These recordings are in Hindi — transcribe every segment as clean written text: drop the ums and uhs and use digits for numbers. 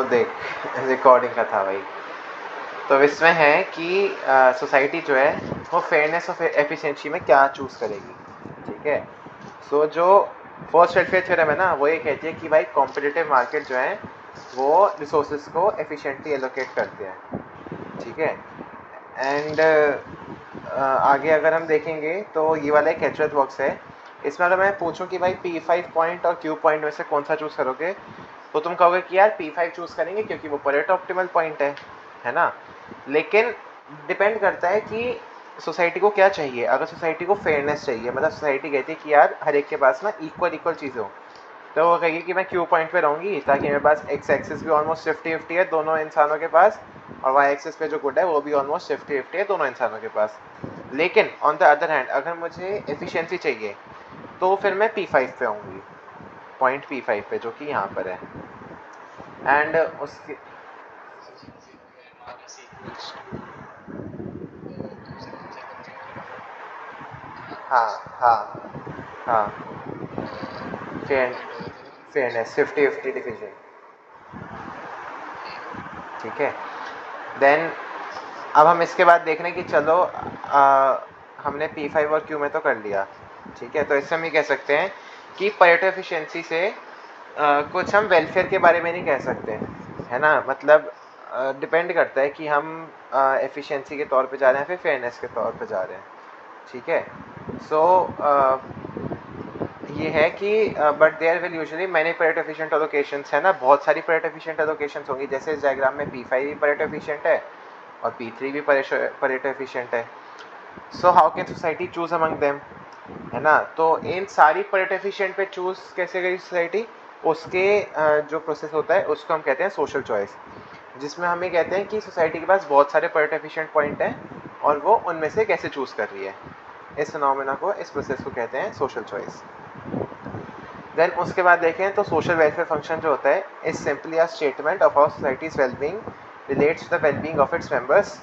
देख रिकॉर्डिंग का था भाई। तो इसमें है कि सोसाइटी जो है वो फेयरनेस और एफिशिएंसी में क्या चूज़ करेगी, ठीक है। सो जो फर्स्ट वेलफेयर थ्योरम है ना, वो ये कहती है कि भाई कॉम्पिटिटिव मार्केट जो है वो रिसोर्सेज को एफिशिएंटली एलोकेट करते हैं, ठीक है। एंड आगे अगर हम देखेंगे तो ये वाला एक हैचवर्थ बॉक्स है। इसमें अगर मैं पूछूं कि भाई P5 पॉइंट और Q पॉइंट में से कौन सा चूज़ करोगे, तो तुम कहोगे कि यार P5 चूज़ करेंगे क्योंकि वो परेटो ऑप्टिमल पॉइंट है ना। लेकिन डिपेंड करता है कि सोसाइटी को क्या चाहिए। अगर सोसाइटी को फेयरनेस चाहिए, मतलब सोसाइटी कहती है कि यार हर एक के पास ना इक्वल चीज़ें हो, तो वो कहेगी कि मैं Q पॉइंट पे रहूँगी ताकि मेरे पास एक्स एक्सिस भी ऑलमोस्ट 50-50 है दोनों इंसानों के पास, और वाई एक्सिस पे जो गुड है वो भी ऑलमोस्ट 50-50 है दोनों इंसानों के पास। लेकिन ऑन द अदर हैंड अगर मुझे एफिशिएंसी चाहिए तो फिर मैं P5 पे आऊँगी, पॉइंट P5 पे, जो कि यहाँ पर है। एंड उसके हाँ हाँ हाँ फेयर फेयरनेस 50-50 डिवीजन, ठीक है। देन अब हम इसके बाद देख रहे हैं कि चलो हमने P5 और Q में तो कर लिया, ठीक है। तो इससे हम ये कह सकते हैं कि परेटो एफिशिएंसी से कुछ हम वेलफेयर के बारे में नहीं कह सकते, है ना। मतलब डिपेंड करता है कि हम एफिशिएंसी के तौर पे जा रहे हैं फिर फेयरनेस के तौर पे जा रहे हैं, ठीक है। सो ये है कि but there will usually many Pareto efficient allocations, है ना, बहुत सारी परेटो एफिशिएंट एलोकेशंस होंगी। जैसे इस डायग्राम में P5 भी परेटो एफिशिएंट है और P3 भी परेटो एफिशिएंट है। So how can society choose among them, है ना। तो इन सारी परेटो एफिशिएंट पे चूज कैसे करी सोसाइटी, उसके जो प्रोसेस होता है उसको हम कहते हैं सोशल चॉइस, जिसमें हम ये कहते हैं कि सोसाइटी के पास बहुत सारे परेटो एफिशिएंट पॉइंट हैं और वो उनमें से कैसे चूज कर रही है। इस फिनोमेना को, इस प्रोसेस को कहते हैं सोशल चॉइस। देन उसके बाद देखें तो सोशल वेलफेयर फंक्शन जो होता है is simply a statement of how society's wellbeing relates to the wellbeing of its members,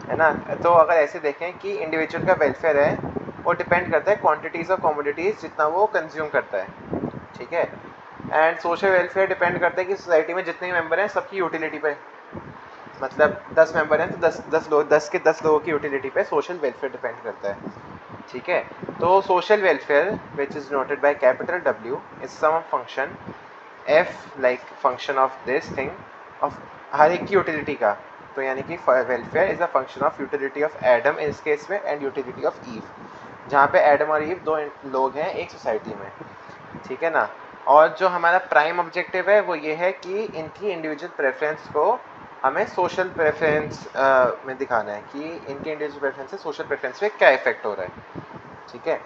है ना। तो अगर ऐसे देखें कि इंडिविजुअल का वेलफेयर है वो डिपेंड करता है क्वांटिटीज ऑफ कमोडिटीज जितना वो कंज्यूम करता है, ठीक है। एंड सोशल वेलफेयर डिपेंड करता है कि सोसाइटी में जितने मेंबर हैं सबकी यूटिलिटी पे, मतलब 10 मेंबर हैं तो 10 लोगों की यूटिलिटी पे सोशल वेलफेयर डिपेंड करता है, ठीक है। तो social welfare which is noted by capital W is some function F like function of this thing of हर एक की यूटिलिटी का। तो यानी कि welfare is a function of utility of Adam इस केस में एंड यूटिलिटी ऑफ ईव, जहाँ पे एडम और ईव दो लोग हैं एक सोसाइटी में, ठीक है ना। और जो हमारा प्राइम ऑब्जेक्टिव है वो ये है कि इनकी इंडिविजुअल प्रेफरेंस को हमें सोशल प्रेफरेंस में दिखाना है कि इनके इंडिविजुअल प्रेफरेंस से सोशल प्रेफरेंस पे क्या इफेक्ट हो रहा है, ठीक है।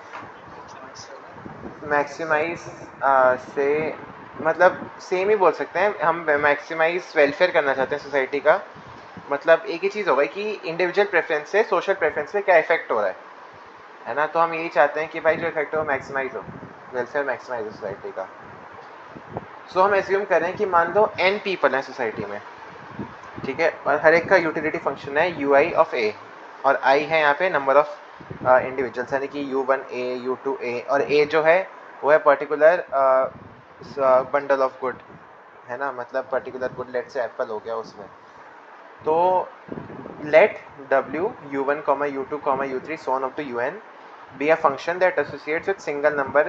मैक्सिमाइज से मतलब सेम ही बोल सकते हैं हम, मैक्सिमाइज वेलफेयर करना चाहते हैं सोसाइटी का। मतलब एक ही चीज़ होगा कि इंडिविजुअल प्रेफरेंस से सोशल प्रेफरेंस पे क्या इफेक्ट हो रहा है ना। तो हम यही चाहते हैं कि भाई जो इफेक्ट हो मैक्सिमाइज हो, वेलफेयर मैक्सिमाइज हो सोसाइटी का। सो हम एज्यूम करें कि मान लो n पीपल हैं सोसाइटी में, ठीक है, और हर एक का यूटिलिटी फंक्शन है UI ऑफ A, और I है यहाँ पे नंबर ऑफ इंडिविजुअल्स, यानी कि U1A U2A, और A जो है वो है पर्टिकुलर बंडल ऑफ गुड, है ना, मतलब पर्टिकुलर गुड, लेट से एप्पल हो गया उसमें। तो let W U1, U2, U3 so on up to UN be a function that associates with single number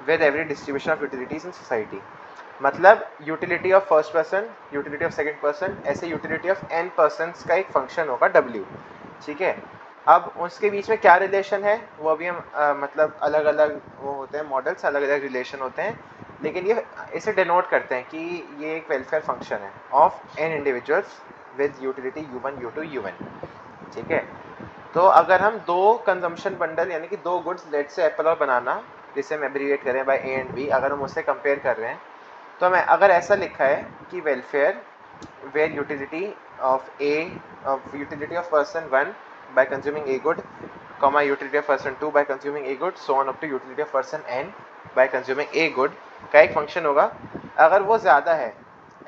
with every distribution of utilities in society। मतलब utility of first person, utility of second person, ऐसे यूटिलिटी ऑफ n पर्सन्स का एक फंक्शन होगा W, ठीक है। अब उसके बीच में क्या रिलेशन है वो अभी हम मतलब अलग अलग वो होते हैं मॉडल्स, अलग अलग रिलेशन होते हैं, लेकिन ये इसे डिनोट करते हैं कि ये एक वेलफेयर फंक्शन है of n individuals with utility U1 U2 UN, ठीक है। तो अगर हम दो कंजम्पशन बंडल यानी कि दो गुड्स, लेट से एप्पल और बनाना, जिसे हम एब्रीविएट करें बाय A एंड B, अगर हम उससे कंपेयर कर रहे हैं तो हमें अगर ऐसा लिखा है कि welfare where utility of A of utility of person 1 by consuming A good, comma utility of person 2 by consuming A good, so on up to utility of person n by consuming A good का एक फंक्शन होगा। अगर वो ज़्यादा है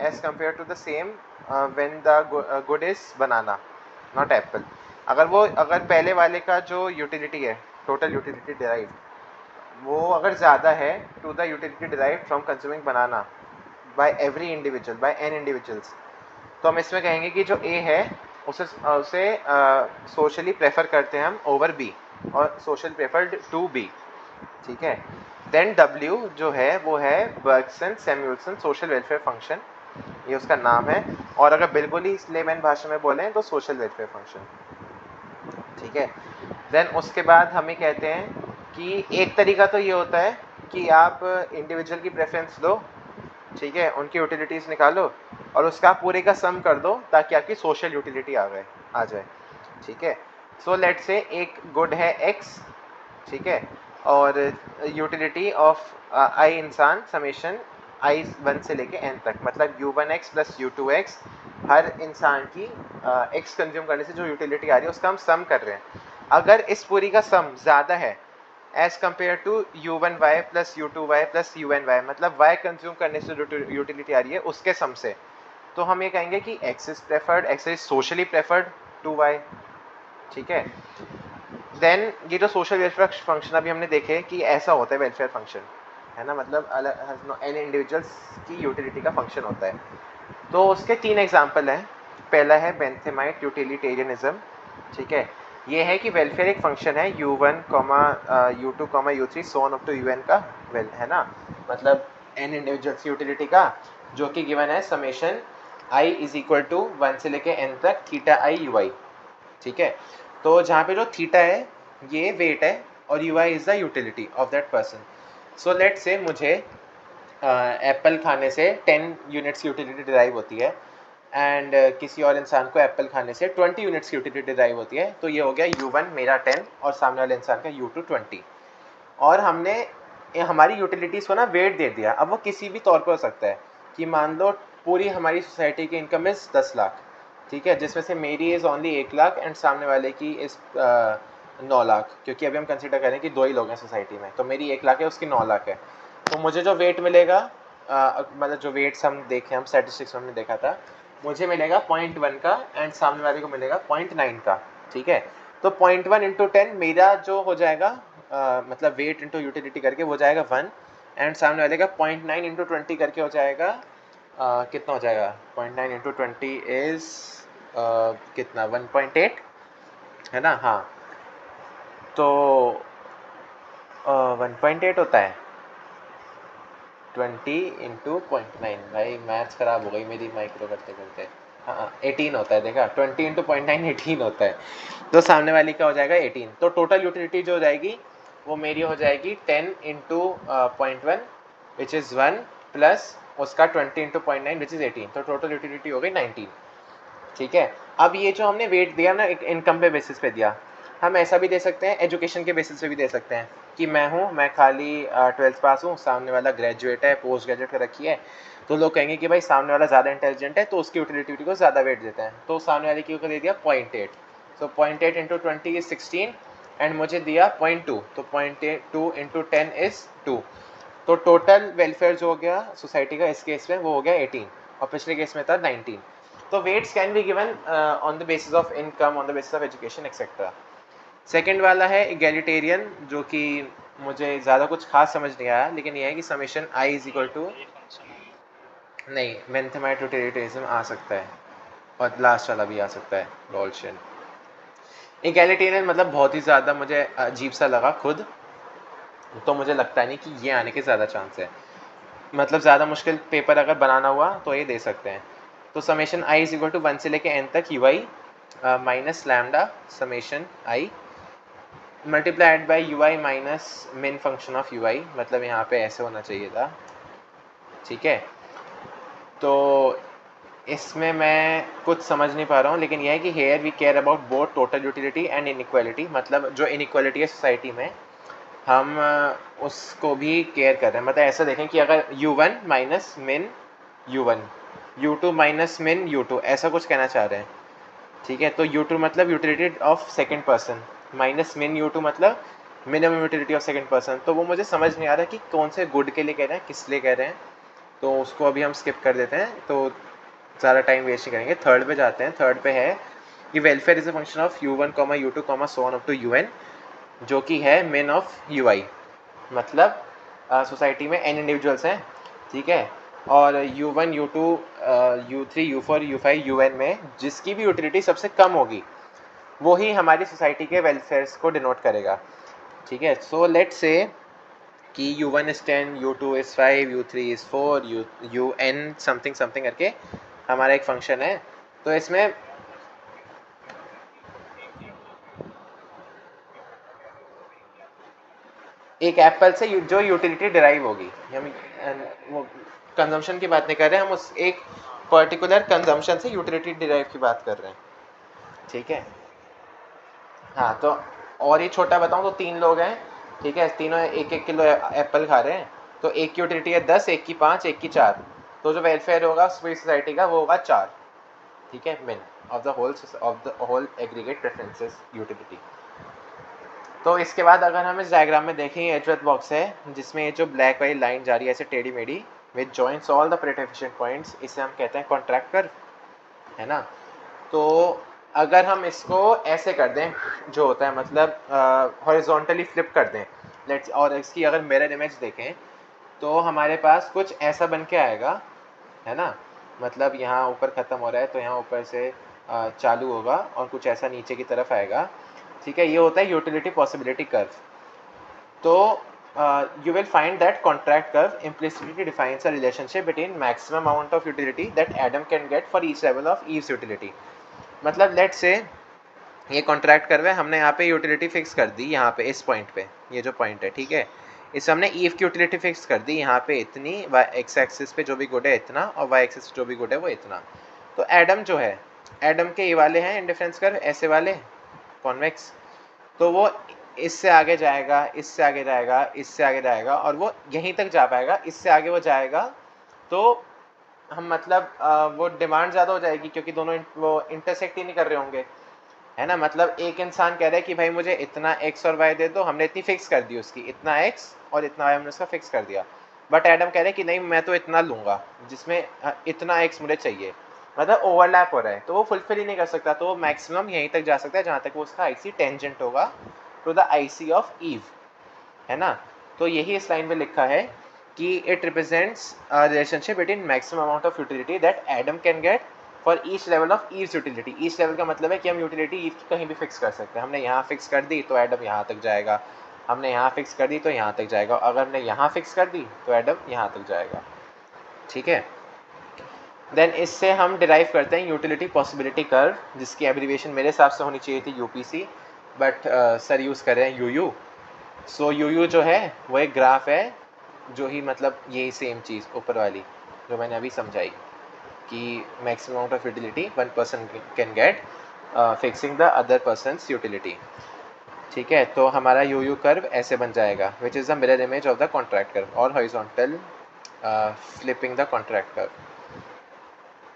as compare to the same when the good is banana not apple, अगर पहले वाले का जो यूटिलिटी है टोटल यूटिलिटी डिराइव्ड वो अगर ज़्यादा है to the utility derived from consuming banana by every individual, by an individuals. तो हम इसमें कहेंगे कि जो ए है उसे सोशली प्रेफर करते हैं हम ओवर बी, और सोशल प्रेफर्ड टू बी, ठीक है। देन डब्ल्यू जो है वो है Bergson Samuelson social welfare function, ये उसका नाम है, और अगर बिल्कुल ही लेमैन भाषा में बोलें तो सोशल वेलफेयर फंक्शन, ठीक है। देन उसके बाद हमें कहते हैं कि एक तरीका तो ये होता है कि आप इंडिविजुअल की प्रेफरेंस लो, ठीक है, उनकी यूटिलिटीज़ निकालो और उसका पूरे का सम कर दो ताकि आपकी सोशल यूटिलिटी आ जाए, ठीक है। सो लेट्स से एक गुड है एक्स, ठीक है, और यूटिलिटी ऑफ आई इंसान समेशन आई 1 से लेके n तक, मतलब u1x प्लस u2x, हर इंसान की x कंज्यूम करने से जो यूटिलिटी आ रही है उसका हम सम कर रहे हैं। अगर इस पूरी का सम ज़्यादा है as compare to u1y plus u2y plus un y, मतलब y कंज्यूम करने से जो यूटिलिटी आ रही है उसके सम से, तो हम ये कहेंगे कि x is preferred, x is socially preferred to y, ठीक है। देन ये जो सोशल वेलफेयर फंक्शन अभी हमने देखे कि ऐसा होता है वेलफेयर फंक्शन, है ना, मतलब अलग एन इंडिविजुअल्स की यूटिलिटी का फंक्शन होता है। तो उसके 3 एग्जाम्पल हैं। पहला है बेंथेमाइट यूटिलिटेरियनिज्म, ठीक है, ये है कि वेलफेयर एक फंक्शन है u1, u2, u3 so on up to un का, वेल है ना, मतलब एन इंडिविजुअल्स यूटिलिटी का, जो कि गिवन है summation i is equal to 1 से लेके n तक थीटा i ui, ठीक है। तो जहाँ पे जो थीटा है ये वेट है और ui is the utility of that person. So let से मुझे एप्पल खाने से 10 यूनिट्स की यूटिलिटी डिराइव होती है, एंड किसी और इंसान को एप्पल खाने से 20 यूनिट्स की यूटिलिटी डिराइव होती है, तो ये हो गया u1 मेरा 10 और सामने वाले इंसान का u2 20, और हमने हमारी यूटिलिटीज़ को ना वेट दे दिया। अब वो किसी भी तौर पर हो सकता है कि मान लो पूरी हमारी सोसाइटी की इनकम इज़ 10 लाख, ठीक है, जिसमें से मेरी इज़ ओनली 1 लाख एंड सामने वाले की इज़ 9 लाख, क्योंकि अभी हम कंसिडर करें कि 2 ही लोग हैं सोसाइटी में, तो मेरी 1 लाख है उसकी 9 लाख है। तो मुझे जो वेट मिलेगा, मतलब जो वेट्स हम देखें, हम स्टैटिस्टिक्स में हमने देखा था, मुझे मिलेगा 0.1 का एंड सामने वाले को मिलेगा 0.9 का, ठीक है। तो 0.1 इंटू 10 मेरा जो हो जाएगा, मतलब वेट इंटू यूटिलिटी करके वो जाएगा 1, एंड सामने वाले का 0.9 इंटू 20 करके हो जाएगा, कितना हो जाएगा, 0.9 इंटू 20 इज कितना 1.8, है ना, हाँ, तो 1.8 होता है 20 इंटू 0.9, भाई मैथ्स खराब हो गई मेरी माइक्रो करते करते, हाँ 18 होता है, देखा 20 इंटू 0.9 18 होता है, तो सामने वाली का हो जाएगा 18। तो टोटल यूटिलिटी जो हो जाएगी वो मेरी हो जाएगी 10 इंटू 0.1 विच इज़ 1 प्लस उसका 20 इंटू 0.9 विच इज़ 18, तो टोटल यूटिलिटी हो गई 19, ठीक है। अब ये जो हमने वेट दिया ना एक इनकम पे बेसिस पे दिया, हम ऐसा भी दे सकते हैं, एजुकेशन के बेसिस पे भी दे सकते हैं कि मैं खाली 12th पास हूँ, सामने वाला ग्रेजुएट है, पोस्ट ग्रेजुएट कर रखी है, तो लोग कहेंगे कि भाई सामने वाला ज़्यादा इंटेलिजेंट है तो उसकी यूटिलिटी को ज़्यादा वेट देते हैं, तो सामने वाले की को दे दिया 0.8, सो 0.8 इंटू 20 इज 16 एंड मुझे दिया 0.2, तो 0.2 इंटू 10 इज 2, तो टोटल वेलफेयर जो हो गया सोसाइटी का इस केस में वो हो गया 18 और पिछले केस में था 19। तो weights can be given on the basis of income, on the basis of education etcetera. Second वाला है इगैलिटेरियन, जो कि मुझे ज़्यादा कुछ खास समझ नहीं आया, लेकिन यह है कि summation I is equal to, नहीं मैथमेटिकल यूटिलिटेरियनिज्म आ सकता है और लास्ट वाला भी आ सकता है गॉल्शियन। इगैलिटेरियन मतलब बहुत ही ज़्यादा मुझे अजीब सा लगा खुद, तो मुझे लगता नहीं कि ये आने के ज़्यादा चांस है, मतलब ज़्यादा मुश्किल पेपर अगर बनाना हुआ तो ये दे सकते हैं। तो summation I is equal to 1 से लेके n तक U I minus lambda summation I multiplied by U I minus mean function of U I, मतलब यहाँ पे ऐसे होना चाहिए था, ठीक है। तो इसमें मैं कुछ समझ नहीं पा रहा हूँ, लेकिन यह है कि here we care about both total utility and inequality, मतलब जो इनइक्वालिटी है सोसाइटी में हम उसको भी केयर कर रहे हैं। मतलब ऐसा देखें कि अगर u1 माइनस मिन u1, u2 माइनस मिन u2, ऐसा कुछ कहना चाह रहे हैं, ठीक है। तो u2 मतलब utility of second person, minus मिन u2 मतलब minimum utility of second person. तो वो मुझे समझ नहीं आ रहा कि कौन से गुड के लिए कह रहे हैं, किस लिए कह रहे हैं, तो उसको अभी हम स्किप कर देते हैं, तो ज़्यादा टाइम वेस्ट नहीं करेंगे। थर्ड पे जाते हैं। थर्ड पे है कि welfare is a function of u1, u2, so on up to un, जो कि है मिन ऑफ ui, मतलब सोसाइटी में n इंडिविजुअल्स हैं, ठीक है, और U1 U2 U3 U4 U5 UN में जिसकी भी यूटिलिटी सबसे कम होगी वो ही हमारी सोसाइटी के वेलफेयर्स को डिनोट करेगा। ठीक है, सो लेट्स से कि U1 is 10, U2 is 5, U3 is 4, UN something something करके हमारा एक फंक्शन है। तो इसमें एक एप्पल से जो यूटिलिटी डिराइव होगी, हम वो कंजम्पशन की बात नहीं कर रहे हैं, हम उस एक पर्टिकुलर कंजम्पशन से यूटिलिटी डिराइव की बात कर रहे हैं। ठीक है, हाँ तो और ये छोटा बताऊँ तो 3 लोग हैं, ठीक है, तीनों 1-1 किलो एप्पल खा रहे हैं, तो एक की यूटिलिटी है 10, एक की 5, एक की 4, तो जो वेलफेयर होगा पूरी सोसाइटी का वो होगा 4। ठीक है, min of the whole aggregate preferences utility. तो इसके बाद अगर हम इस डायग्राम में देखें, एचवेथ बॉक्स है जिसमें ये जो ब्लैक वाली लाइन जा रही है ऐसे टेढ़ी मेढ़ी with joints all the Pareto efficient points, इसे हम कहते हैं कॉन्ट्रैक्ट कर्व, है ना। तो अगर हम इसको ऐसे कर दें, जो होता है मतलब हॉरिजॉन्टली फ्लिप कर दें लेट्स, और इसकी अगर मिरर इमेज देखें तो हमारे पास कुछ ऐसा बन के आएगा, है ना। मतलब यहाँ ऊपर ख़त्म हो रहा है तो यहाँ ऊपर से चालू होगा और कुछ ऐसा नीचे की तरफ आएगा। ठीक है, ये होता है यूटिलिटी पॉसिबिलिटी कर्व। तो you will find that contract curve implicitly defines a relationship between maximum amount of utility that Adam can get for each level of Eve's utility। मतलब लेट्स से ये कॉन्ट्रैक्ट कर्व है, हमने यहाँ पे यूटिलिटी फिक्स कर दी, यहाँ पे इस पॉइंट पे, ये जो पॉइंट है, ठीक है, इस हमने ईव की यूटिलिटी फिक्स कर दी यहाँ पे इतनी, एक्स एक्सिस पे जो भी गुड है इतना और वाई एक्सिस पे जो भी गुड है वो इतना। तो एडम जो है, एडम के ये वाले हैं इंडिफरेंस कर्व ऐसे वाले कॉन्वेक्स, तो वो इससे आगे जाएगा, इससे आगे जाएगा, इससे आगे जाएगा और वो यहीं तक जा पाएगा, इससे आगे वो जाएगा तो हम मतलब वो डिमांड ज़्यादा हो जाएगी क्योंकि दोनों वो इंटरसेक्ट ही नहीं कर रहे होंगे, है ना। मतलब एक इंसान कह रहा है कि भाई मुझे इतना एक्स और वाई दे दो, हमने इतनी फिक्स कर दी उसकी, इतना एक्स और इतना वाई हमने उसका फिक्स कर दिया, बट एडम कह रहे हैं कि नहीं मैं तो इतना लूँगा जिसमें इतना एक्स मुझे चाहिए, मतलब ओवरलैप हो रहा है, तो वो फुलफिल ही नहीं कर सकता, तो वो मैक्सिमम यहीं तक जा सकता है जहाँ तक वो उसका आईसी टेंजेंट होगा to the IC of Eve, है ना। तो यही इस लाइन में लिखा है कि it represents relationship between maximum amount of utility that Adam can get for each level of eaves utility. Each level का मतलब है कि हम यूटिलिटी ईव की कहीं भी फिक्स कर सकते हैं, हमने यहाँ फिक्स कर दी तो एडम यहाँ तक जाएगा, हमने यहाँ फिक्स कर दी तो यहाँ तक जाएगा, अगर हमने यहाँ फिक्स कर दी तो एडम यहाँ तक जाएगा। ठीक है, देन इससे हम डिराइव करते हैं यूटिलिटी पॉसिबिलिटी कर्व, जिसकी एब्रीविएशन मेरे हिसाब से होनी चाहिए थी यूपीसी, बट सर यूज़ कर रहे हैं यूयू। सो यूयू जो है वो एक ग्राफ है, जो ही मतलब यही सेम चीज़ ऊपर वाली जो मैंने अभी समझाई कि maximum amount of utility one person can get fixing the other person's utility. ठीक है, तो हमारा यूयू कर्व ऐसे बन जाएगा which is the mirror image of the contract curve और horizontal flipping the contract curve.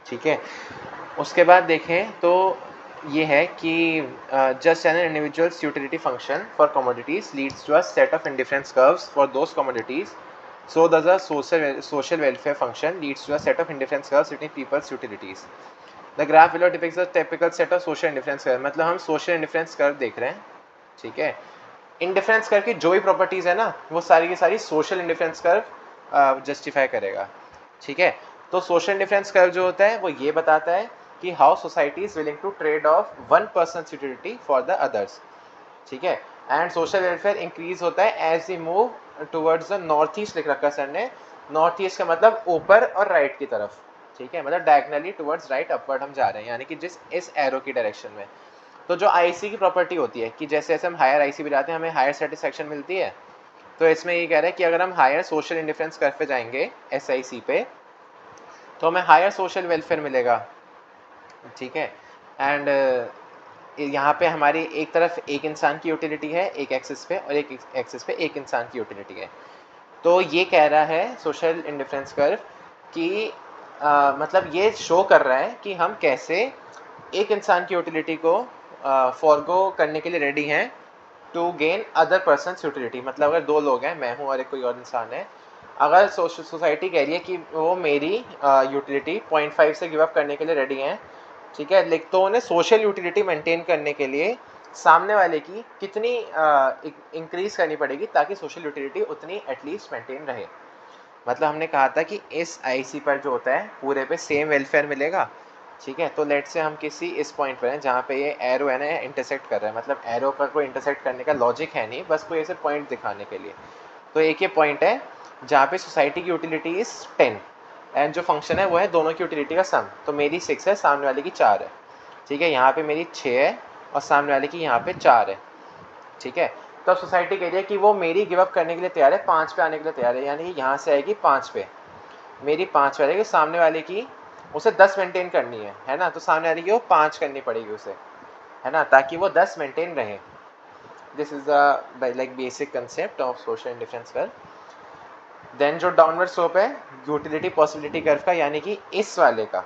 ठीक है, उसके बाद देखें तो ये है कि just an individual's utility function for commodities leads to a set of indifference curves for those commodities, so does a social welfare function leads to a set of indifference curves between people's utilities। The graph below depicts a typical set of social indifference curve। मतलब हम social indifference curve देख रहे हैं, ठीक है। इंडिफरेंस कर्व की जो भी प्रॉपर्टीज है ना वो सारी की सारी सोशल इंडिफरेंस कर्व जस्टिफाई करेगा। ठीक है, तो सोशल इंडिफरेंस कर्व जो होता है वो ये बताता है कि how society is willing to trade off one person utility for the others. ठीक है, एंड सोशल वेलफेयर इंक्रीज होता है as we move towards the north east, लिख रखा सर ने, नॉर्थ ईस्ट का मतलब ऊपर और राइट की तरफ। ठीक है, मतलब डायगनली टुवर्ड्स राइट अपवर्ड हम जा रहे हैं, यानी कि जिस इस एरो की डायरेक्शन में। तो जो आईसी की प्रॉपर्टी होती है कि जैसे जैसे हम हायर आईसी पे जाते हैं हमें हायर सेटिस्फेक्शन मिलती है, तो इसमें ये कह रहा है कि अगर हम हायर सोशल इंडिफरेंस कर्व पे जाएंगे एसआईसी पे तो हमें हायर सोशल वेलफेयर मिलेगा। ठीक है, एंड यहाँ पे हमारी एक तरफ एक इंसान की यूटिलिटी है एक एक्सिस पे और एक एक्सिस पे एक इंसान की यूटिलिटी है। तो ये कह रहा है सोशल इंडिफरेंस कर्व कि मतलब ये शो कर रहा है कि हम कैसे एक इंसान की यूटिलिटी को फॉरगो करने के लिए रेडी हैं to gain other person utility. मतलब अगर 2 लोग हैं, मैं हूँ और एक कोई और इंसान है, अगर सोसाइटी कह रही है कि वो मेरी यूटिलिटी 0.5 से गिव अप करने के लिए रेडी हैं, ठीक है, लेकिन तो उन्हें सोशल यूटिलिटी मेंटेन करने के लिए सामने वाले की कितनी इंक्रीज करनी पड़ेगी ताकि सोशल यूटिलिटी उतनी एटलीस्ट मेंटेन रहे। मतलब हमने कहा था कि इस आईसी पर जो होता है पूरे पे सेम वेलफेयर मिलेगा, ठीक है। तो लेट से हम किसी इस पॉइंट पर हैं जहाँ पे ये एरो है ना इंटरसेक्ट कर रहा है, मतलब एरो का कोई इंटरसेक्ट करने का लॉजिक है नहीं, बस कोई ऐसे पॉइंट दिखाने के लिए। तो एक ये पॉइंट है जहाँ पे सोसाइटी की यूटिलिटी इज 10 एंड जो फंक्शन है वो है दोनों की यूटिलिटी का सम। तो मेरी 6 है, सामने वाले की 4 है, ठीक है। यहाँ पे मेरी 6 है और सामने वाले की यहाँ पे 4 है, ठीक है। तो अब सोसाइटी कह रही है कि वो मेरी गिव अप करने के लिए तैयार है, 5 पे आने के लिए तैयार है, यानी कि यहाँ से आएगी 5 पे, मेरी 5 पे आएगी, सामने वाले की उसे 10 मेंटेन करनी है ना, तो सामने वाले की वो 5 करनी पड़ेगी उसे, है ना, ताकि वो 10 मेंटेन रहे। This is the like basic concept of social indifference curve. Then जो डाउनवर्ड स्लोप है यूटिलिटी पॉसिबिलिटी कर्व का, यानी कि इस वाले का,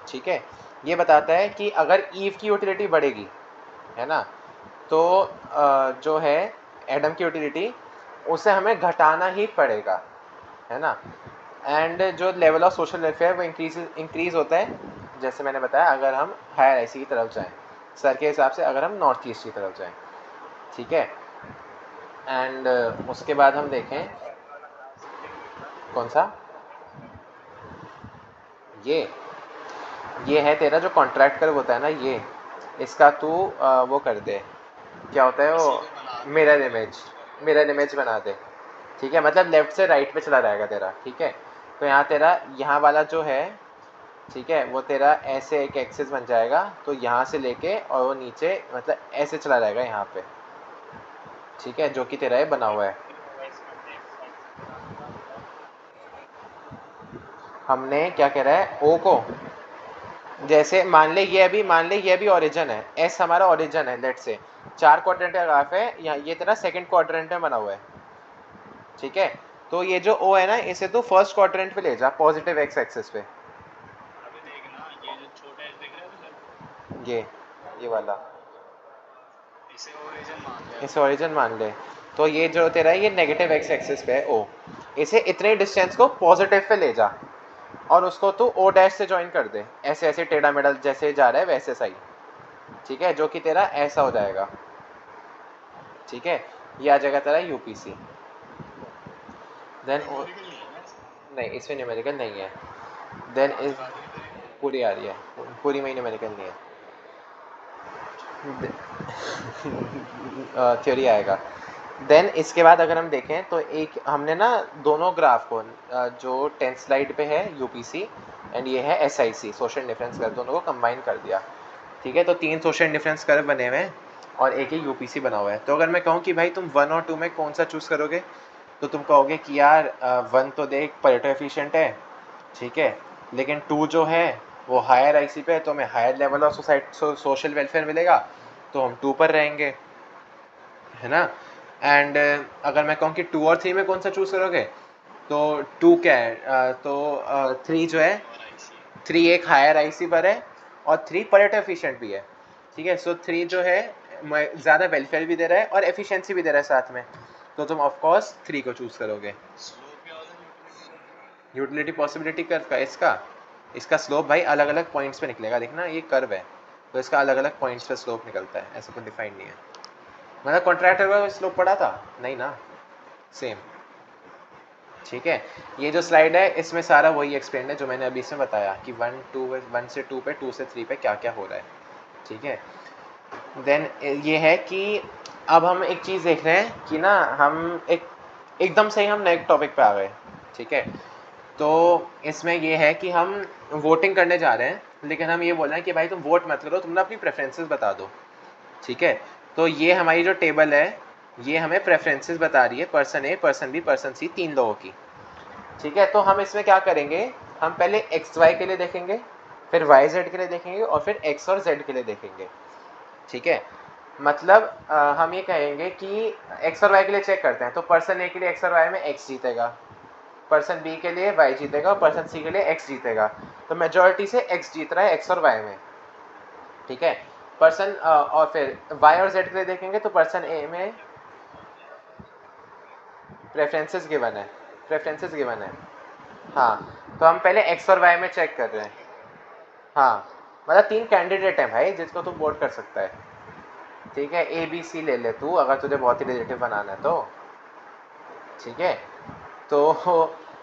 ठीक है, ये बताता है कि अगर ईव की यूटिलिटी बढ़ेगी, है ना, तो जो है एडम की यूटिलिटी उसे हमें घटाना ही पड़ेगा, है ना। एंड जो लेवल ऑफ सोशल वेलफेयर वो इंक्रीज होता है, जैसे मैंने बताया, अगर हम हायर आईसी की तरफ जाएं, सर के हिसाब से अगर हम नॉर्थ ईस्ट की तरफ जाएं, ठीक है। एंड उसके बाद हम देखें कौन सा, ये है तेरा जो कॉन्ट्रैक्ट कर्व होता है ना, ये इसका तू वो कर दे, क्या होता है वो, मिरर इमेज बना दे, ठीक है। मतलब लेफ्ट से राइट पे चला जाएगा तेरा, ठीक है। तो यहाँ तेरा यहाँ वाला जो है, ठीक है, वो तेरा ऐसे एक एक्सिस बन जाएगा, तो यहाँ से लेके और वो नीचे मतलब ऐसे चला जाएगा यहाँ पे, ठीक है, जो कि तेरा ये बना हुआ है। हमने क्या कह रहा है, ओ को, जैसे मान ले ये अभी ओरिजिन है, एस हमारा ओरिजिन है, लेट से 4 क्वाड्रेंट का ग्राफ है, यहाँ ये तेरा सेकंड क्वाड्रेंट में बना हुआ है, ठीक है। तो ये जो ओ है ना, इसे तो फर्स्ट क्वाड्रेंट पे ले जा, पॉजिटिव एक्स एक्सिस पे, अभी देखना ये जो छोटा एच दिख रहा है तुझे, ये वाला, इसे ओरिजिन मान ले इसे अभी। ओरिजिन मान ले। तो ये जो तेरा है ये नेगेटिव एक्स एक्सिस पे है ओ, इसे इतने डिस्टेंस को पॉजिटिव पे ले जा और उसको तू ओ डैश से ज्वाइन कर दे, ऐसे ऐसे टेढ़ा मेढ़ा जैसे जा रहा है वैसे सही, ठीक है, जो कि तेरा ऐसा हो जाएगा, ठीक है। ये आ जाएगा तेरा यूपीसी। देन न्यूमेरिकल नहीं है ना इसमें? नहीं, इसमें न्यूमेरिकल नहीं है। देन अब इज तक आ रही है तेरी? पूरी आ रही है, पूरी में न्यूमेरिकल नहीं अच्छा। है, थ्योरी आएगा। देन इसके बाद अगर हम देखें तो एक हमने ना दोनों ग्राफ को जो 10th स्लाइड पे है यूपीसी एंड ये है एसआईसी सोशल डिफरेंस कर्व, दोनों को कंबाइन कर दिया, ठीक है। तो 3 सोशल डिफरेंस कर्व बने हुए हैं और एक ही यूपीसी बना हुआ है। तो अगर मैं कहूँ कि भाई तुम 1 और 2 में कौन सा चूज़ करोगे, तो तुम कहोगे कि यार 1 तो देख पलटो एफिशिएंट है, ठीक है, लेकिन 2 जो है वो हायर आईसी पे है, तो हमें higher level of social welfare मिलेगा, तो हम 2 पर रहेंगे, है ना। एंड अगर मैं कहूँ कि 2 और 3 में कौन सा चूज़ करोगे, तो 2 क्या है, तो 3 जो है, लोअर आईसी। 3 एक हायर आईसी पर है और 3 पलटो एफिशिएंट भी है, ठीक है। सो 3 जो है ज़्यादा वेलफेयर भी दे रहा है और एफिशिएंसी भी दे रहा है साथ में, तो तुम ऑफकोर्स 3 को चूज़ करोगे। स्लोप क्या होता है यूटिलिटी का? यूटिलिटी पॉसिबिलिटी कर्व का, इसका स्लोप भाई अलग अलग पॉइंट्स पे निकलेगा, देखना ये कर्व है तो इसका अलग अलग पॉइंट्स पे स्लोप निकलता है, ऐसा कोई डिफाइंड नहीं है। मतलब कॉन्ट्रैक्टर का स्लोप पड़ा था नहीं ना, सेम, ठीक है। ये जो स्लाइड है इसमें सारा वही एक्सप्लेन है जो मैंने अभी इसमें बताया कि 1 से 2 पे, 2 से 3 पे क्या क्या हो रहा है, ठीक है। देन ये है कि अब हम एक चीज़ देख रहे हैं कि ना हम एकदम से ही हम नए टॉपिक पे आ गए, ठीक है। तो इसमें ये है कि हम वोटिंग करने जा रहे हैं, लेकिन हम ये बोल रहे हैं कि भाई तुम वोट मत करो, तुम ना अपनी प्रेफरेंसेस बता दो, ठीक है। तो ये हमारी जो टेबल है ये हमें प्रेफरेंसेस बता रही है, पर्सन ए, पर्सन बी, पर्सन सी, 3 लोगों की, ठीक है। तो हम इसमें क्या करेंगे, हम पहले एक्स वाई के लिए देखेंगे, फिर वाई जेड के लिए देखेंगे और फिर एक्स और जेड के लिए देखेंगे, ठीक है। मतलब हम ये कहेंगे कि एक्स और वाई के लिए चेक करते हैं, तो पर्सन ए के लिए एक्स और वाई में एक्स जीतेगा, पर्सन बी के लिए वाई जीतेगा और पर्सन सी के लिए एक्स जीतेगा, तो मेजोरिटी से एक्स जीत रहा है एक्स और वाई में, ठीक है। पर्सन और फिर वाई और जेड के लिए देखेंगे तो पर्सन ए में प्रेफरेंसेस गिवन है, प्रेफरेंसेस गिवन है, हाँ। तो हम पहले एक्स और वाई में चेक कर रहे हैं, हाँ, मतलब 3 कैंडिडेट हैं भाई जिसको तुम वोट कर सकता है, ठीक है। ए बी सी ले ले तू अगर तुझे बहुत ही रिलेटिव बनाना है तो, ठीक है। तो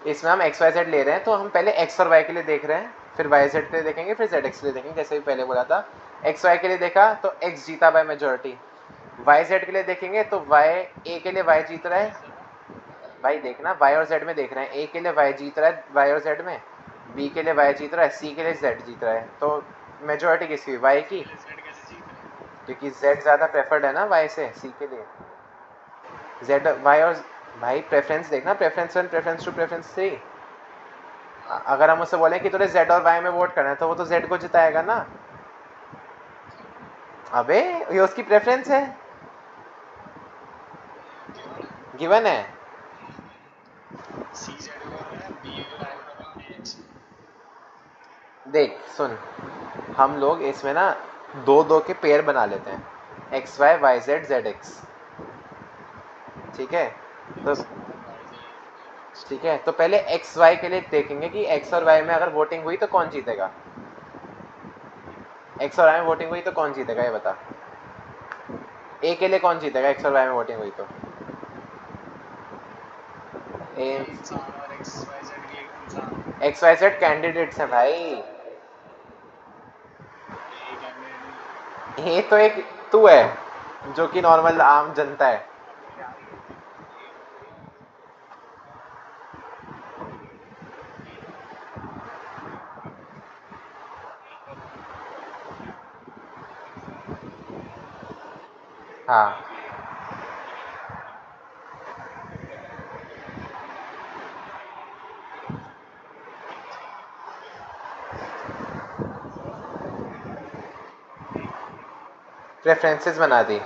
इसमें हम एक्स वाई जेड ले रहे हैं, तो हम पहले एक्स और वाई के लिए देख रहे हैं, फिर वाई जेड के लिए देखेंगे, फिर जेड एक्स के लिए देखेंगे, जैसे भी पहले बोला था। एक्स वाई के लिए देखा तो एक्स जीता बाय मेजोरिटी। वाई जेड के लिए देखेंगे तो वाई, ए के लिए वाई जीत रहा है। भाई देखना, वाई और जेड में देख रहे हैं, ए के लिए वाई जीत रहा है वाई और जेड में, बी के लिए वाई जीत रहा है, सी के लिए जेड जीत रहा है। तो मेजोरिटी किसकी, वाई की, जेड कैसे जीत रहे हैं? क्योंकि जेड ज़्यादा प्रेफर्ड है ना वाई से सी के लिए। जेड वाई और भाई प्रेफरेंस देखना, preference one, preference two, preference three. अगर हम उससे बोलें कि तुझे जेड और वाई में वोट करना है, तो वो तो जेड को जिताएगा ना। अबे ये उसकी प्रेफरेंस है, गिवन है। गिवन है। सी जेड को कर रहा है, बी वाई को कर रहा है, और ए एक्स। देख सुन, हम लोग इसमें ना दो दो के पेयर बना लेते हैं, X Y, Y Z, Z X. ठीक है, तो X Y Y Z Z X. ठीक है, तो पहले एक्स वाई के लिए देखेंगे कि एक्स और वाई में अगर वोटिंग हुई तो कौन जीतेगा। एक्स और वाई में वोटिंग हुई तो कौन जीतेगा, ये बता। ए के लिए कौन जीतेगा, एक्स और वाई में वोटिंग हुई तो। ए, ए इंसान और एक्स वाई जेड भी एक इंसान। एक्स वाई जेड कैंडिडेट्स हैं भाई। ए कैंडिडेट नहीं है। ये तो एक तू है जो कि नॉर्मल आम जनता है। अबे यार ए हो गई। ए का हाँ, ए के ठीक है। प्रेफरेंसेस बना दी।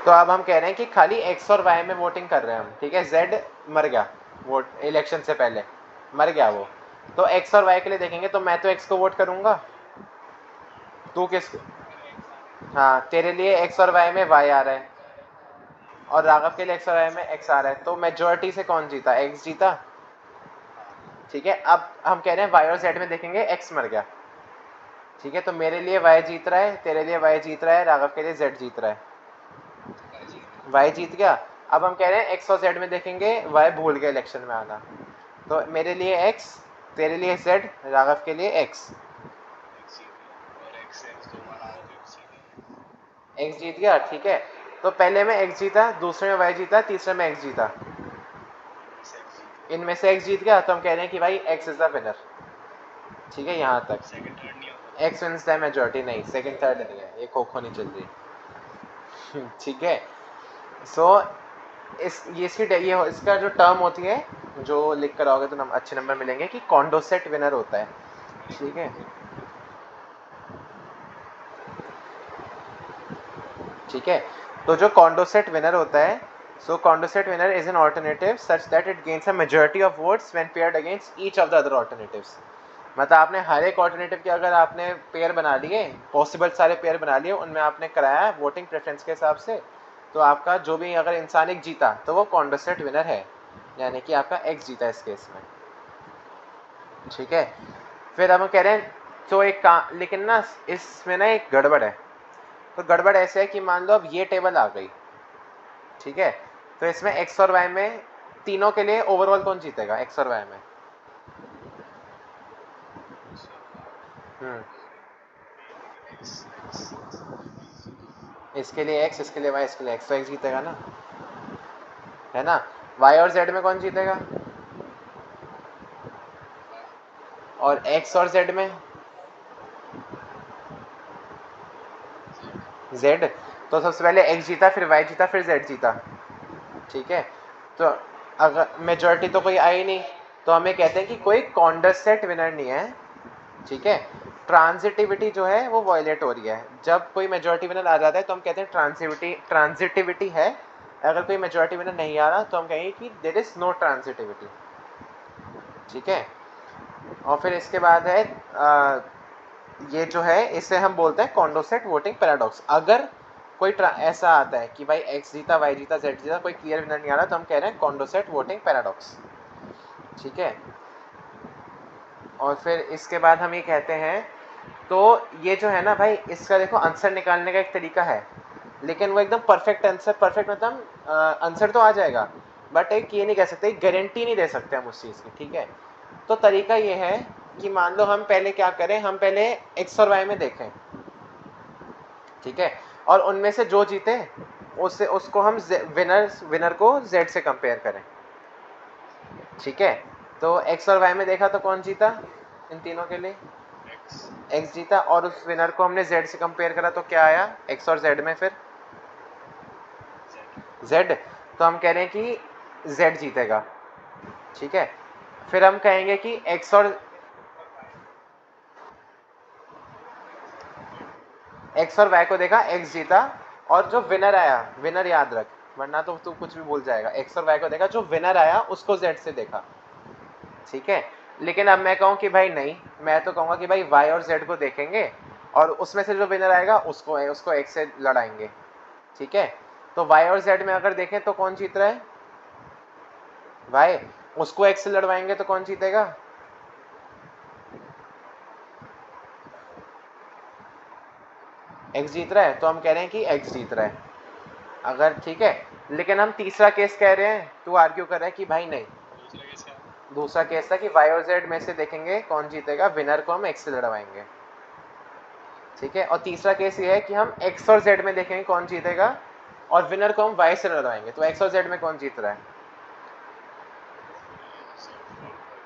तो अब हम कह रहे हैं कि खाली एक्स और वाई में वोटिंग कर रहे हैं हम, ठीक है। जेड मर गया वोट इलेक्शन से पहले, मर गया वो। तो एक्स और वाई के लिए देखेंगे, तो मैं तो एक्स को वोट करूंगा, तू किस। तेरे एक्स आ रहे हैं। हाँ, तेरे लिए एक्स और वाई में वाई आ रहा है, और राघव के लिए एक्स और वाई में एक्स आ रहा है, तो मेजोरिटी से कौन जीता, एक्स जीता। हाँ। ठीक है, अब हम कह रहे हैं वाई और जेड में देखेंगे, एक्स मर गया। ठीक है, तो मेरे लिए वाई जीत रहा है, तेरे लिए वाई जीत रहा है, राघव के लिए जेड जीत रहा है। वाई जीत गया। वाई जीत गया। अब हम कह रहे हैं एक्स और जेड में देखेंगे, वाई भूल गया इलेक्शन में आना, तो मेरे लिए एक्स, तेरे लिए जेड, राघव के लिए एक्स। एक्स जीत गया, और एक्स एक्स दो बार आ रहा है तो एक्स जीत गया। एक्स जीत गया, ठीक है। तो पहले में एक्स जीता, दूसरे में वाई जीता, तीसरे में एक्स जीता, इनमें से एक्स जीत गया। इनमें से एक्स जीत गया, तो हम कह रहे हैं कि भाई एक्स इज द विनर। ठीक है, यहाँ तक सेकंड थर्ड नहीं होता। एक्स विंस द मेजोरिटी, नहीं सेकंड थर्ड नहीं है, ये खो खो नहीं चल रही। ठीक है, सो इस ये इसकी ये इसका जो टर्म होती है, जो लिख कर आओगे तो अच्छे नंबर मिलेंगे, कि कॉन्डोसेट विनर होता है। ठीक है, ठीक है। तो जो कॉन्डोसेट विनर होता है, so Condorcet winner is an alternative such that it gains a majority of votes when paired against each of the other alternatives. मतलब आपने हर एक ऑल्टरनेटिव के अगर आपने पेयर बना लिए, पॉसिबल सारे पेयर बना लिए, उनमें आपने कराया वोटिंग प्रेफरेंस के हिसाब से, तो आपका जो भी अगर इंसान एक जीता तो वो कॉन्डोसेट विनर है, यानी कि आपका एक्स जीता इस केस में। ठीक है, फिर अब हम कह रहे हैं, तो एक काम, लेकिन ना इसमें ना एक गड़बड़ है। तो गड़बड़ ऐसे है कि मान लो अब ये टेबल आ गई, ठीक है, तो इसमें एक्स और वाई में तीनों के लिए ओवरऑल कौन जीतेगा, एक्स और वाई में। एक्स और हम्म, वाई एक्स एक्स इसके लिए एक्स, इसके लिए वाई, इसके लिए एक्स, तो एक्स जीतेगा ना, है ना। वाई और जेड में कौन जीतेगा, वाई और एक्स और जेड में जेड। जेड। तो सबसे पहले एक्स जीता, फिर वाई जीता, फिर जेड जीता। ठीक है, तो अगर मेजोरिटी तो कोई आई नहीं, तो हमें कहते हैं कि कोई कॉन्डोसेट विनर नहीं है। ठीक है, ट्रांजिटिविटी जो है वो वायलेट हो रही है। जब कोई मेजोरिटी विनर आ जाता है तो हम कहते हैं ट्रांजिटिविटी है। अगर कोई मेजोरिटी विनर नहीं आ रहा तो हम कहेंगे कि देयर इज नो ट्रांजिटिविटी। ठीक है, और फिर इसके बाद है ये जो है इसे हम बोलते हैं कॉन्डोसेट वोटिंग पैराडॉक्स। अगर कोई ऐसा आता है कि भाई एक्स जीता, वाई जीता, जेड जीता, कोई क्लियर विनर नहीं आ रहा, तो हम कह रहे हैं कॉन्डोसेट वोटिंग पैराडॉक्स। ठीक है, और फिर इसके बाद हम ये कहते हैं, तो ये जो है ना भाई, इसका देखो आंसर निकालने का एक तरीका है, लेकिन वो एकदम परफेक्ट आंसर, परफेक्ट मतलब आंसर तो आ जाएगा, बट एक ये नहीं कह सकते, गारंटी नहीं दे सकते हम उस चीज़ की, ठीक है। तो तरीका ये है कि मान लो हम पहले क्या करें, हम पहले एक्स और वाई में देखें, ठीक है, और उनमें से जो जीते उससे उसको हम विनर को जेड से कंपेयर करें, ठीक है। तो एक्स और वाई में देखा तो कौन जीता इन तीनों के लिए, एक्स। एक्स जीता, और उस विनर को हमने जेड से कंपेयर करा तो क्या आया एक्स और जेड में, फिर जेड। तो हम कह रहे हैं कि जेड जीतेगा, ठीक है। फिर हम कहेंगे कि एक्स और वाई को देखा, एक्स जीता, और जो विनर आया, विनर याद रख वरना तो तू कुछ भी भूल जाएगा, एक्स और वाई को देखा, जो विनर आया उसको जेड से देखा, ठीक है। लेकिन अब मैं कहूँ कि भाई नहीं, मैं तो कहूँगा कि भाई वाई और जेड को देखेंगे और उसमें से जो विनर आएगा उसको एक्स से लड़ाएंगे, ठीक है। तो वाई और जेड में अगर देखें तो कौन जीत रहा है, वाई, उसको एक्स से लड़वाएंगे तो कौन जीतेगा, एक्स जीत रहा है, तो हम कह रहे हैं कि एक्स जीत रहा है अगर, ठीक है। लेकिन हम तीसरा केस कह रहे हैं, तू आर्ग्यू कर रहा है कि भाई नहीं, दूसरा केस क्या? दूसरा केस था कि वाई और जेड में से देखेंगे कौन जीतेगा, विनर को हम एक्स से लड़वाएंगे, ठीक है। और तीसरा केस ये है कि हम एक्स और जेड में देखेंगे कौन जीतेगा और विनर को हम वाई से लड़वाएंगे। तो एक्स और जेड में कौन जीत रहा है,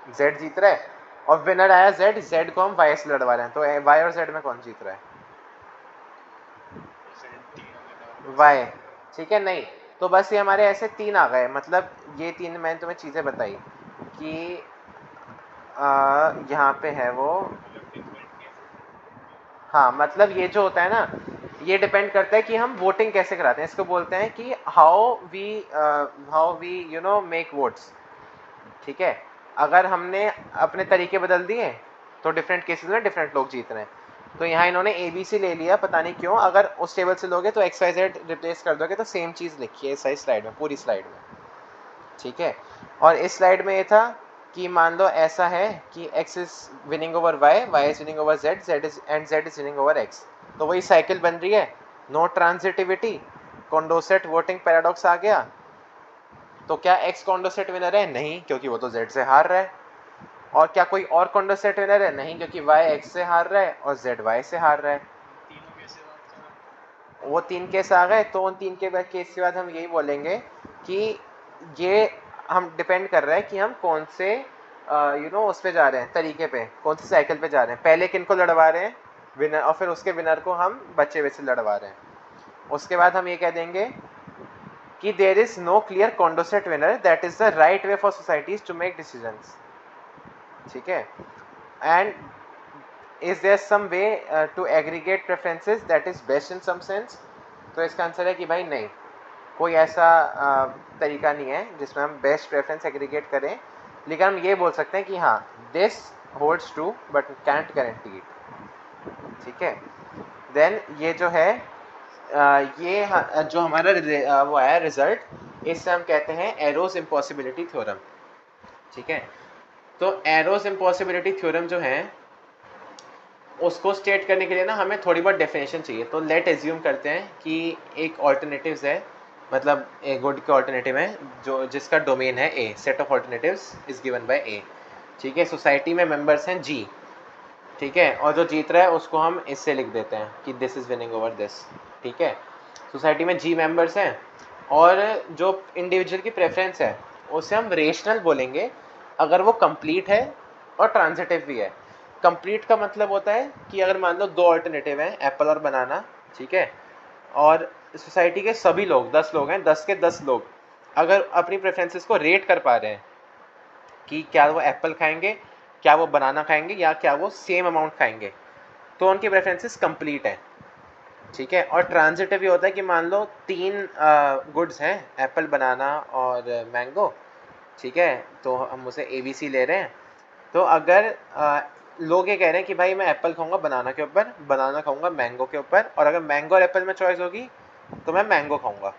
जेड जीत रहा है, और विनर आया जेड, जेड को हम वाई से लड़वा रहे हैं, तो वाई और जेड में कौन जीत रहा है, वाई, ठीक है। नहीं तो बस ये हमारे ऐसे तीन आ गए, मतलब ये तीन मैंने तुम्हें चीज़ें बताई कि यहाँ पे है वो, हाँ मतलब ये जो होता है ना, ये डिपेंड करता है कि हम वोटिंग कैसे कराते हैं, इसको बोलते हैं कि how we you know make votes, ठीक है। अगर हमने अपने तरीके बदल दिए तो डिफरेंट केसेस में डिफरेंट लोग जीत रहे हैं। तो यहाँ इन्होंने ए बी सी ले लिया, पता नहीं क्यों, अगर उस टेबल से लोगे तो एक्स वाई जेड रिप्लेस कर दोगे तो सेम चीज़ लिखी है इस सारी स्लाइड में, पूरी स्लाइड में, ठीक है। और इस स्लाइड में ये था कि मान लो ऐसा है कि x is winning over y, y is winning over z, z is and z is winning over x। तो वही साइकिल बन रही है, नो ट्रांजिटिविटी, कॉन्डोसेट वोटिंग पैराडॉक्स आ गया। तो क्या x कॉन्डोसेट विनर है, नहीं, क्योंकि वो तो z से हार रहा है। और क्या कोई और कॉन्डोसेट विनर है, नहीं, क्योंकि y x से हार रहा है और z y से हार रहा है। तीनों कैसे बात करा? वो तीन केस आ गए, तो उन तीन के बाद केस के बाद हम यही बोलेंगे कि ये हम डिपेंड कर रहा है कि हम कौन से उस पे जा रहे हैं, तरीके पे, कौन सी साइकिल पे जा रहे हैं, पहले किन को लड़वा रहे हैं, विनर, और फिर उसके विनर को हम बचे हुए से लड़वा रहे हैं। उसके बाद हम ये कह देंगे कि there is no clear Condorcet winner, that is the right way for societies to make decisions, ठीक है। And is there some way to aggregate preferences that is best in some sense? तो इसका आंसर है कि भाई नहीं, कोई ऐसा तरीका नहीं है जिसमें हम बेस्ट प्रेफरेंस एग्रीगेट करें, लेकिन हम ये बोल सकते हैं कि हाँ this holds true but can't guarantee it, ठीक है। देन ये जो है जो हमारा वो आया रिजल्ट, इससे हम कहते हैं एरोज इम्पॉसिबिलिटी थ्योरम, ठीक है। तो एरोज इम्पॉसिबिलिटी थ्योरम जो है उसको स्टेट करने के लिए ना हमें थोड़ी बहुत डेफिनेशन चाहिए। तो लेट एज्यूम करते हैं कि एक ऑल्टरनेटिव्स है, मतलब ए गुड के ऑल्टरनेटिव है जो जिसका डोमेन है A, set of alternatives is given by A, ठीक है। सोसाइटी में मेंबर्स हैं जी, ठीक है, और जो जीत रहा है उसको हम इससे लिख देते हैं कि this is winning over this, ठीक है। सोसाइटी में जी मेंबर्स हैं और जो इंडिविजुअल की प्रेफरेंस है उसे हम रेशनल बोलेंगे अगर वो कंप्लीट है और ट्रांजिटिव भी है। कंप्लीट का मतलब होता है कि अगर मान लो दो ऑल्टरनेटिव हैं, एप्पल और बनाना, ठीक है, और सोसाइटी के सभी लोग 10 लोग हैं, 10 के 10 लोग अगर अपनी प्रेफरेंसेस को रेट कर पा रहे हैं कि क्या वो एप्पल खाएंगे, क्या वो बनाना खाएंगे, या क्या वो सेम अमाउंट खाएंगे, तो उनकी प्रेफरेंसेस कंप्लीट है, ठीक है। और ट्रांजिटिव ये होता है कि मान लो तीन गुड्स हैं, एप्पल, बनाना और मैंगो, ठीक है, तो हम उसे ABC ले रहे हैं। तो अगर लोग ये कह रहे हैं कि भाई मैं एप्पल खाऊंगा बनाना के ऊपर, बनाना खाऊंगा मैंगो के ऊपर, और अगर मैंगो और एप्पल में चॉइस होगी तो मैं मैंगो खाऊंगा,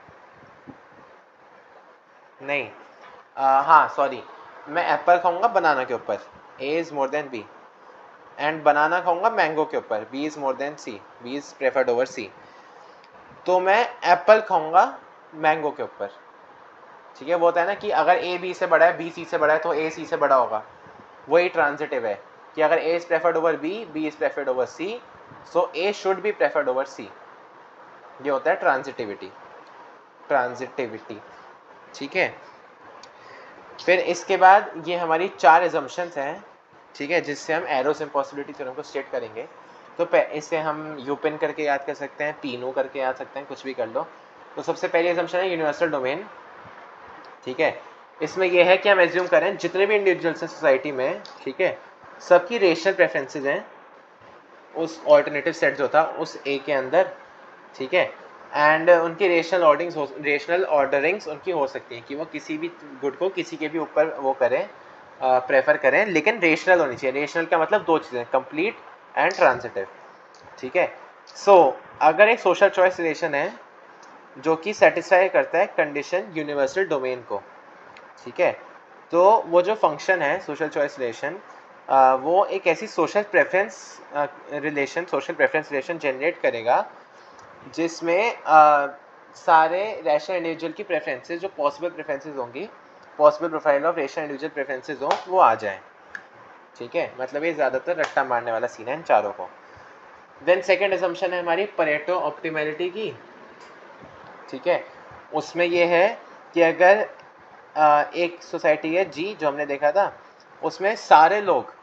नहीं, हाँ सॉरी, मैं एप्पल खाऊंगा बनाना के ऊपर, A is more than B, and banana खाऊंगा मैंगो के ऊपर, B is more than C, B is preferred over C, तो मैं एप्पल खाऊंगा मैंगो के ऊपर, ठीक है, वो होता है ना कि अगर ए बी से बड़ा है, बी सी से बड़ा है, तो ए सी से बड़ा होगा, वही ट्रांजिटिव है कि अगर A is preferred over B, B is preferred over C, so A should be preferred over C. ये होता है ट्रांजिटिविटी, ट्रांजिटिविटी। ठीक है, फिर इसके बाद ये हमारी 4 एजम्पशंस हैं, ठीक है, जिससे हम एरोस इम्पॉसिबिलिटी थ्योरम को स्टेट करेंगे। तो इसे हम यूपिन करके याद कर सकते हैं, पीनो करके याद सकते हैं, कुछ भी कर लो। तो सबसे पहली एजम्पशन है यूनिवर्सल डोमेन। ठीक है, इसमें यह है कि हम एज्यूम करें जितने भी इंडिविजुअल्स हैं सोसाइटी में, ठीक है, सबकी रेशनल प्रेफरेंसेस हैं उस ऑल्टरनेटिव सेट जो था उस ए के अंदर। ठीक है, एंड उनकी रेशनल ऑर्डरिंग्स उनकी हो सकती हैं कि वो किसी भी गुड को किसी के भी ऊपर वो करें, प्रेफर करें, लेकिन रेशनल होनी चाहिए। रेशनल का मतलब 2 चीज़ें, कंप्लीट एंड ट्रांजिटिव। ठीक है, सो अगर एक सोशल चॉइस रिलेशन है जो कि सेटिस्फाई करता है कंडीशन यूनिवर्सल डोमेन को, ठीक है, तो वो जो फंक्शन है सोशल चॉइस रिलेशन, वो एक ऐसी सोशल प्रेफरेंस रिलेशन जनरेट करेगा जिसमें सारे रैशनल इंडिविजुअल की प्रेफरेंसेस, जो पॉसिबल प्रेफरेंसेस होंगी, possible profile of rational individual preferences हो, वो आ जाए। ठीक है, मतलब ये ज़्यादातर रट्टा मारने वाला सीन है इन चारों को। देन सेकेंड असम्पशन है हमारी परेटो ऑप्टिमैलिटी की। ठीक है, उसमें ये है कि अगर एक सोसाइटी है जी, जो हमने देखा था, उसमें सारे लोग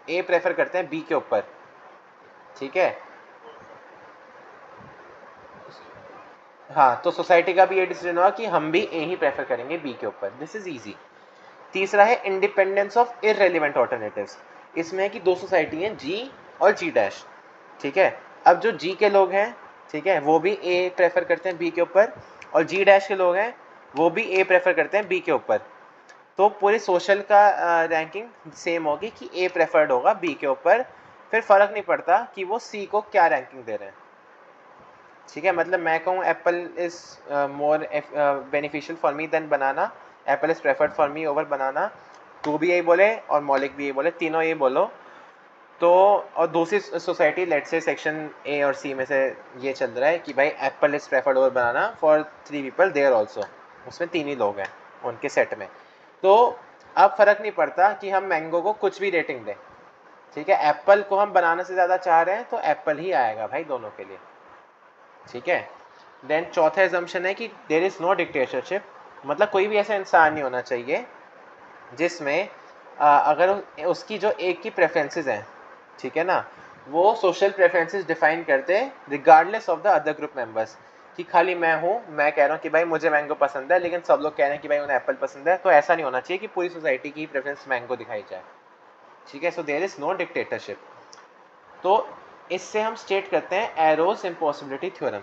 ए प्रेफर करते हैं बी के ऊपर। ठीक है, हाँ, तो सोसाइटी का भी ये डिसीजन हुआ कि हम भी ए ही प्रेफर करेंगे बी के ऊपर। This is easy. तीसरा है इंडिपेंडेंस ऑफ इररेलेवेंट ऑल्टरनेटिव्स। इसमें है कि 2 सोसाइटी हैं जी और जी डैश। ठीक है, अब जो जी के लोग हैं, ठीक है, वो भी ए प्रेफर करते हैं बी के ऊपर, और जी डैश के लोग हैं वो भी ए प्रेफर करते हैं बी के ऊपर। तो पूरी सोशल का रैंकिंग सेम होगी कि ए प्रेफर्ड होगा बी के ऊपर। फिर फ़र्क नहीं पड़ता कि वो सी को क्या रैंकिंग दे रहे हैं। ठीक है, मतलब मैं कहूँ apple is more beneficial for me than banana, apple is preferred for me over banana, तू भी यही बोले और मौलिक भी यही बोले, तीनों ये बोलो, तो और दूसरी society let's say section A और सी में से ये चल रहा है कि भाई apple is preferred over banana for 3 people there also, उसमें 3 ही लोग हैं उनके सेट में। तो अब फ़र्क नहीं पड़ता कि हम मैंगो को कुछ भी रेटिंग दें। ठीक है, एप्पल को हम बनाना से ज़्यादा चाह रहे हैं तो एप्पल ही आएगा भाई दोनों के लिए। ठीक है, देन चौथा एजम्पशन है कि देयर इज़ नो डिक्टेटरशिप, मतलब कोई भी ऐसा इंसान नहीं होना चाहिए जिसमें अगर उसकी जो एक की प्रेफरेंसेस हैं, ठीक है ना, वो सोशल प्रेफरेंसेस डिफाइन करते regardless of the other group members, कि खाली मैं हूँ, मैं कह रहा हूँ कि भाई मुझे मैंगो पसंद है, लेकिन सब लोग कह रहे हैं कि भाई उन्हें एप्पल पसंद है। तो ऐसा नहीं होना चाहिए कि पूरी सोसाइटी की प्रेफरेंस मैंगो दिखाई जाए। ठीक है, so there is no dictatorship. तो इससे हम स्टेट करते हैं एरोस इम्पॉसिबिलिटी थ्योरम।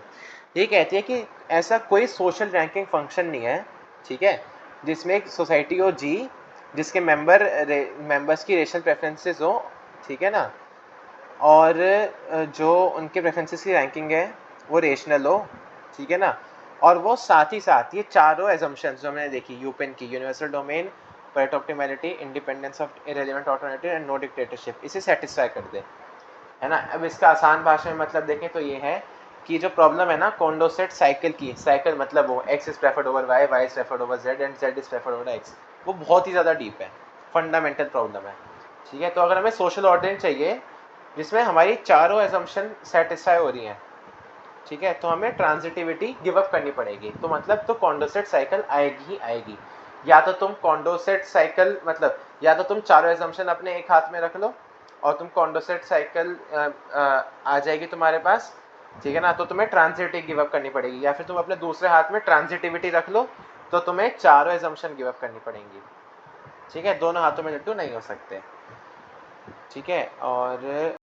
ये कहती है कि ऐसा कोई सोशल रैंकिंग फंक्शन नहीं है, ठीक है, जिसमें एक सोसाइटी हो जी, जिसके मेंबर्स की रेशनल प्रेफरेंसेस हो, ठीक है ना, और जो उनके प्रेफरेंसेस की रैंकिंग है वो रेशनल हो, ठीक है ना, और वो साथ ही साथ ये चारों एजम्पशंस जो हमने देखी यूपिन की, universal domain, Pareto optimality, independence of irrelevant alternative and no dictatorship, इसे सेटिस्फाई कर दे, है ना। अब इसका आसान भाषा में मतलब देखें तो ये है कि जो प्रॉब्लम है ना कॉन्डोसेट साइकिल की, साइकिल मतलब वो X is preferred over Y, Y is preferred over Z and Z is preferred over X, वो बहुत ही ज़्यादा डीप है, फंडामेंटल प्रॉब्लम है। ठीक है, तो अगर हमें सोशल ऑर्डरिंग चाहिए जिसमें हमारी चारों एजम्पशन सेटिस्फाई हो रही हैं, ठीक है, तो हमें ट्रांजिटिविटी गिव अप करनी पड़ेगी। तो मतलब तो कॉन्डोसेट साइकिल आएगी ही आएगी। या तो तुम कॉन्डोसेट साइकिल मतलब या तो तुम चारों एजम्पशन अपने एक हाथ में रख लो और तुम कॉन्डोसेट साइकिल आ जाएगी तुम्हारे पास, ठीक है ना, तो तुम्हें ट्रांजिटिविटी गिव अप करनी पड़ेगी। या फिर तुम अपने दूसरे हाथ में ट्रांजिटिविटी रख लो तो तुम्हें चारों एजम्पशन गिव अप करनी पड़ेंगी। ठीक है, दोनों हाथों में लड्डू नहीं हो सकते। ठीक है, और